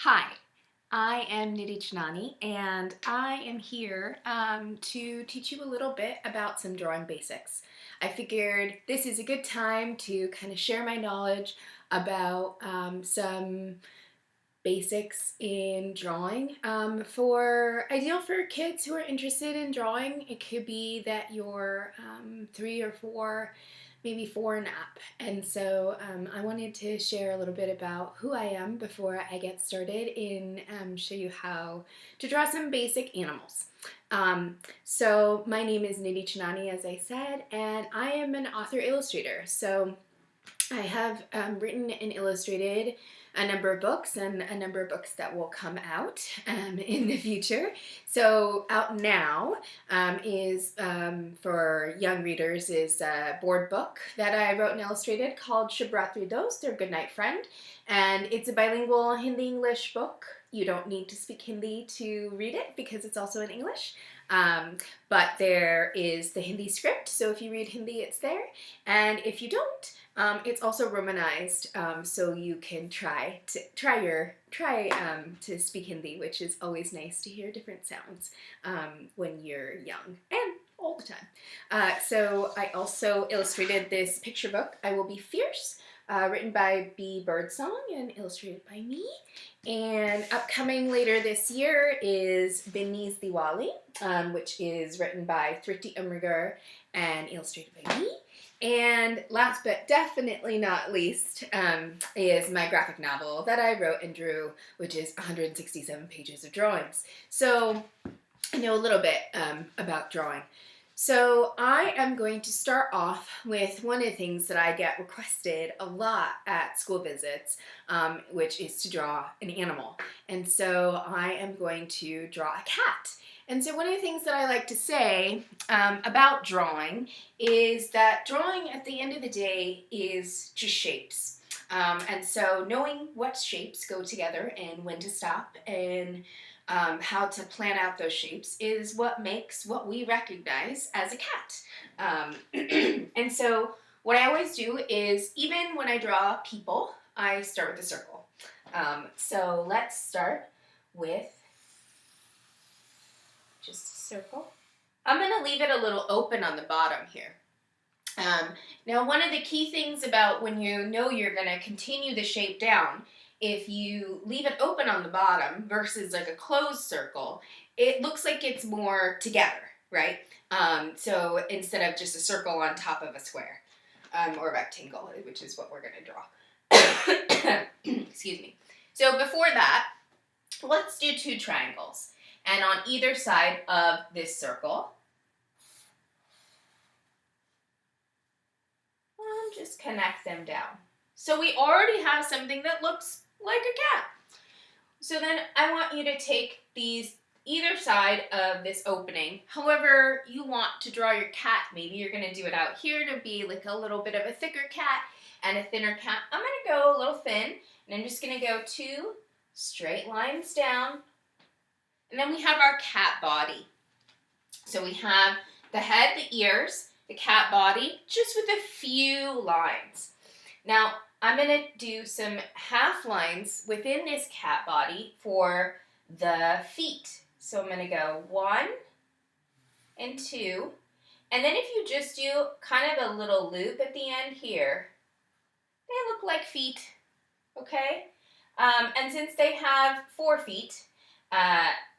Hi, I am Nidhi Chanani, and I am here to teach you a little bit about some drawing basics. I figured this is a good time to kind of share my knowledge about some basics in drawing. Ideal for kids who are interested in drawing. It could be that you're 3 or 4, maybe 4 and up. And so I wanted to share a little bit about who I am before I get started and show you how to draw some basic animals. So my name is Nidhi Chanani, as I said, and I am an author illustrator. So I have written and illustrated a number of books and a number of books that will come out in the future. So out now is for young readers is a board book that I wrote and illustrated called Shibratri Dost, or Good Night Friend, and it's a bilingual Hindi-English book. You don't need to speak Hindi to read it because it's also in English. But there is the Hindi script, so if you read Hindi, it's there. And if you don't, it's also romanized, so you can try to speak Hindi, which is always nice to hear different sounds when you're young and all the time. So I also illustrated this picture book, I Will Be Fierce, written by B. Birdsong and illustrated by me. And upcoming later this year is Binni's Diwali, which is written by Thrifty Umrigar and illustrated by me. And last but definitely not least is my graphic novel that I wrote and drew, which is 167 pages of drawings. So I know a little bit about drawing. So I am going to start off with one of the things that I get requested a lot at school visits, which is to draw an animal. And so I am going to draw a cat. And so one of the things that I like to say about drawing is that drawing at the end of the day is just shapes. And so knowing what shapes go together and when to stop and how to plan out those shapes is what makes what we recognize as a cat. And so what I always do is, even when I draw people, I start with a circle. So let's start with just a circle. I'm going to leave it a little open on the bottom here. Now, one of the key things about when you know you're going to continue the shape down, if you leave it open on the bottom versus like a closed circle, it looks like it's more together, right? So instead of just a circle on top of a square or a rectangle, which is what we're going to draw. Excuse me. So before that, let's do 2 triangles. And on either side of this circle, just connect them down. So we already have something that looks like a cat. So then I want you to take these either side of this opening, however you want to draw your cat. Maybe you're going to do it out here to be like a little bit of a thicker cat and a thinner cat. I'm going to go a little thin, and I'm just going to go 2 straight lines down. And then we have our cat body. So we have the head, the ears, the cat body, just with a few lines. Now, I'm going to do some half lines within this cat body for the feet. So I'm going to go 1 and 2. And then if you just do kind of a little loop at the end here, they look like feet, okay? And since they have 4 feet,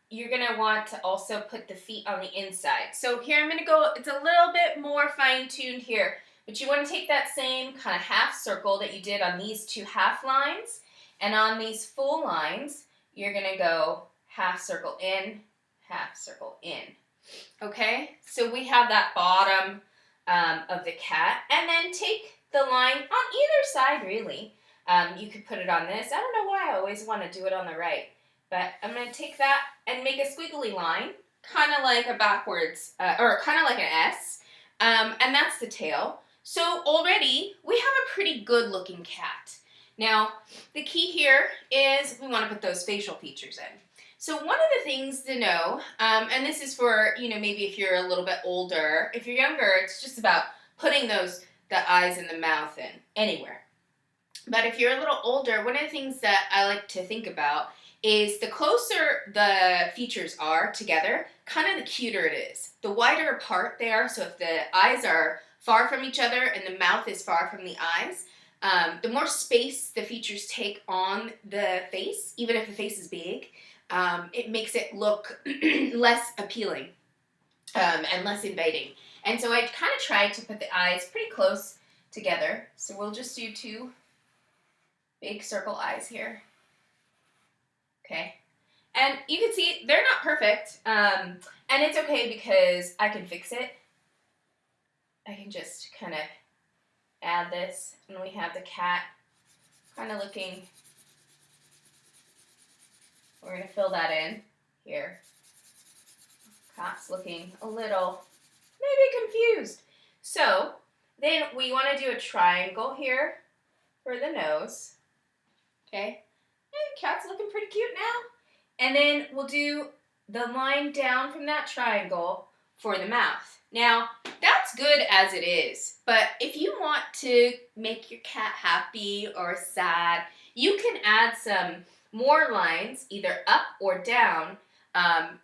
you're going to want to also put the feet on the inside. So here I'm going to go, it's a little bit more fine-tuned here, but you want to take that same kind of half circle that you did on these 2 half lines, and on these full lines, you're going to go half circle in, half circle in. Okay, so we have that bottom of the cat, and then take the line on either side, really. You could put it on this. I don't know why I always want to do it on the right. But I'm going to take that and make a squiggly line, kind of like a backwards, or kind of like an S, and that's the tail. So already we have a pretty good looking cat. Now, the key here is we want to put those facial features in. So one of the things to know, and this is for, maybe if you're a little bit older, if you're younger, it's just about putting the eyes and the mouth in, anywhere. But if you're a little older, one of the things that I like to think about is the closer the features are together, kind of the cuter it is. The wider apart they are, so if the eyes are far from each other and the mouth is far from the eyes, the more space the features take on the face, even if the face is big, it makes it look less appealing and less inviting. And so I kind of tried to put the eyes pretty close together. So we'll just do 2 big circle eyes here. Okay. And you can see they're not perfect. And it's okay because I can fix it. I can just kind of add this, and we have the cat kind of looking. We're going to fill that in here. Cat's looking a little maybe confused. So then we want to do a triangle here for the nose. Okay. And cat's looking pretty cute now. And then we'll do the line down from that triangle for the mouth. Now, that's good as it is, but if you want to make your cat happy or sad, you can add some more lines, either up or down,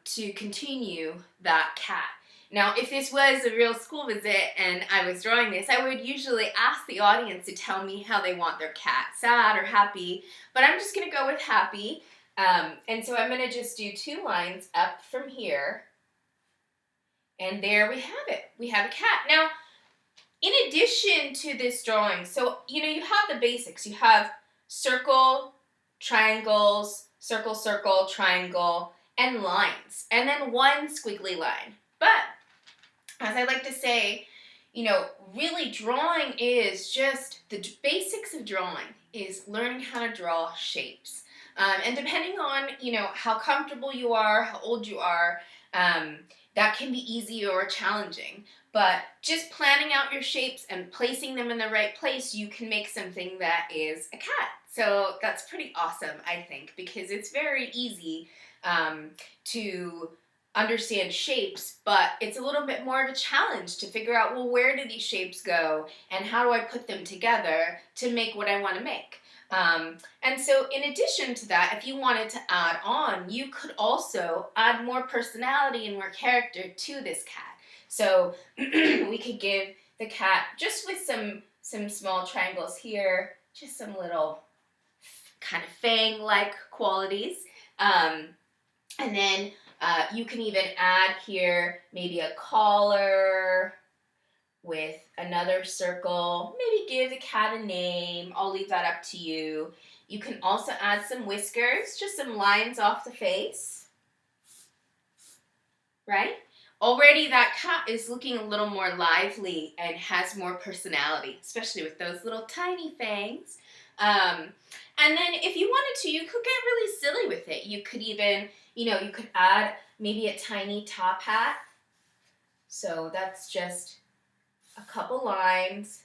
to continue that cat. Now, if this was a real school visit and I was drawing this, I would usually ask the audience to tell me how they want their cat, sad or happy, but I'm just going to go with happy. And so I'm going to just do 2 lines up from here. And there we have it. We have a cat. Now, in addition to this drawing, so, you have the basics. You have circle, triangles, circle, circle, triangle, and lines. And then 1 squiggly line. But, as I like to say, really drawing is just the basics of drawing is learning how to draw shapes. And depending on, how comfortable you are, how old you are, that can be easy or challenging. But just planning out your shapes and placing them in the right place, you can make something that is a cat. So that's pretty awesome, I think, because it's very easy to understand shapes, but it's a little bit more of a challenge to figure out, well, where do these shapes go and how do I put them together to make what I want to make? And so in addition to that, if you wanted to add on, you could also add more personality and more character to this cat. So we could give the cat, just with some small triangles here, just some little kind of fang-like qualities. And then you can even add here maybe a collar with another circle. Maybe give the cat a name. I'll leave that up to you. You can also add some whiskers, just some lines off the face. Right? Already that cat is looking a little more lively and has more personality, especially with those little tiny fangs. And then if you wanted to, you could get really silly with it. You could even, you could add maybe a tiny top hat. So that's just a couple lines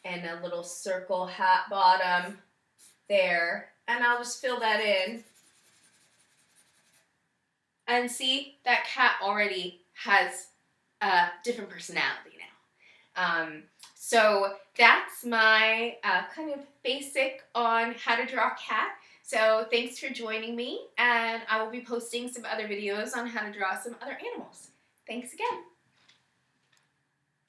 and a little circle hat bottom there. And I'll just fill that in. And see, that cat already has a different personality now. So that's my kind of basic on how to draw a cat. So thanks for joining me, and I will be posting some other videos on how to draw some other animals. Thanks again.